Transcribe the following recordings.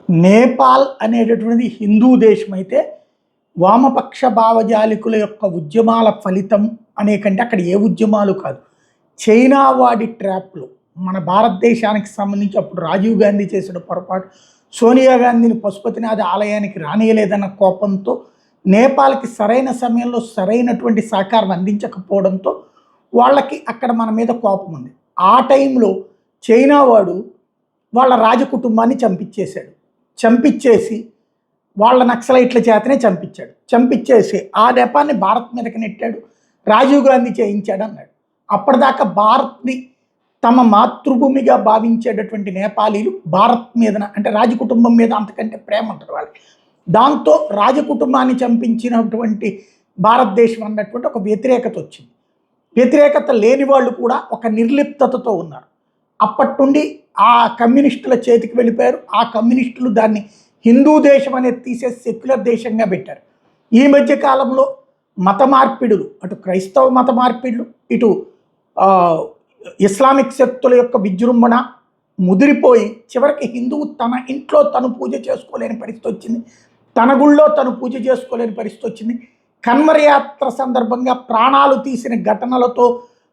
నేపాల్ అనేటటువంటిది హిందూ దేశం అయితే వామపక్ష భావజాలికుల యొక్క ఉద్యమాల ఫలితం అనే కంటే అక్కడ ఏ ఉద్యమాలు కాదు. చైనా వాడి ట్రాప్లో మన భారతదేశానికి సంబంధించి అప్పుడు రాజీవ్ గాంధీ చేసిన పొరపాటు, సోనియా గాంధీని పశుపతినాథ ఆలయానికి రానియలేదన్న కోపంతో నేపాల్కి సరైన సమయంలో సరైనటువంటి సహకారం అందించకపోవడంతో వాళ్ళకి అక్కడ మన మీద కోపం ఉంది. ఆ టైంలో చైనా వాడు వాళ్ళ రాజకుటుంబాన్ని చంపించేసి వాళ్ళ నక్సలైట్ల చేతనే చంపించేసి ఆ నెపాన్ని భారత్ మీదకి నెట్టాడు. రాజీవ్ గాంధీ చేయించాడు అన్నాడు. అప్పటిదాకా భారత్ని తమ మాతృభూమిగా భావించేటటువంటి నేపాలీలు భారత్ మీద అంటే రాజకుటుంబం మీద అంతకంటే ప్రేమ ఉంటుంది వాళ్ళకి. దాంతో రాజకుటుంబాన్ని చంపించినటువంటి భారతదేశం అన్నటువంటి ఒక వ్యతిరేకత వచ్చింది. వ్యతిరేకత లేని వాళ్ళు కూడా ఒక నిర్లిప్తతతో ఉన్నారు. అప్పటి నుండి ఆ కమ్యూనిస్టుల చేతికి వెళ్ళిపోయారు. ఆ కమ్యూనిస్టులు దాన్ని హిందూ దేశం అనేది తీసేసి సెక్యులర్ దేశంగా పెట్టారు. ఈ మధ్య కాలంలో మత మార్పిడులు, అటు క్రైస్తవ మత మార్పిడులు, ఇటు ఇస్లామిక్ శక్తుల యొక్క విజృంభణ ముదిరిపోయి చివరికి హిందువు తన ఇంట్లో తను పూజ చేసుకోలేని పరిస్థితి వచ్చింది, తన గుళ్ళో తను పూజ చేసుకోలేని పరిస్థితి వచ్చింది. కన్వరయాత్ర సందర్భంగా ప్రాణాలు తీసిన ఘటనలతో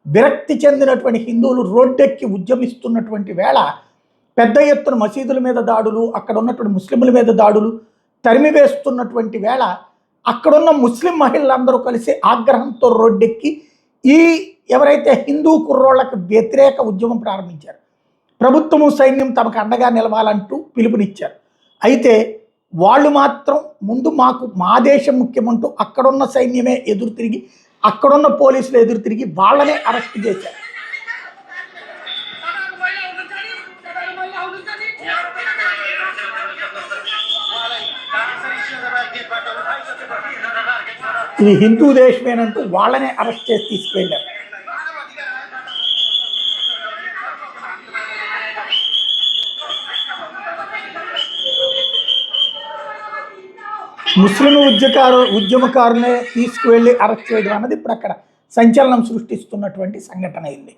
విరక్తి చెందినటువంటి హిందువులు రోడ్డెక్కి ఉద్యమిస్తున్నటువంటి వేళ పెద్ద ఎత్తున మసీదుల మీద దాడులు, అక్కడ ఉన్నటువంటి ముస్లింల మీద దాడులు తరిమివేస్తున్నటువంటి వేళ అక్కడున్న ముస్లిం మహిళలందరూ కలిసి ఆగ్రహంతో రోడ్డెక్కి ఈ ఎవరైతే హిందూ కుర్రోళ్ళకి వ్యతిరేక ఉద్యమం ప్రారంభించారు. ప్రభుత్వము సైన్యం తమకు అండగా నిలవాలంటూ పిలుపునిచ్చారు. అయితే వాళ్ళు మాత్రం ముందు మా దేశం ముఖ్యమంటూ అక్కడున్న సైన్యమే ఎదురు తిరిగి, అక్కడున్న పోలీసులు ఎదురు తిరిగి వాళ్ళనే అరెస్ట్ చేశారు. ఇది హిందూ దేశమేనంటూ వాళ్ళనే అరెస్ట్ చేసి తీసుకువెళ్ళారు. ముస్లిం ఉద్యమకారులనే తీసుకువెళ్ళి అరెస్ట్ చేయడం అన్నది ఇప్పుడు అక్కడ సంచలనం సృష్టిస్తున్నటువంటి సంఘటన అయింది.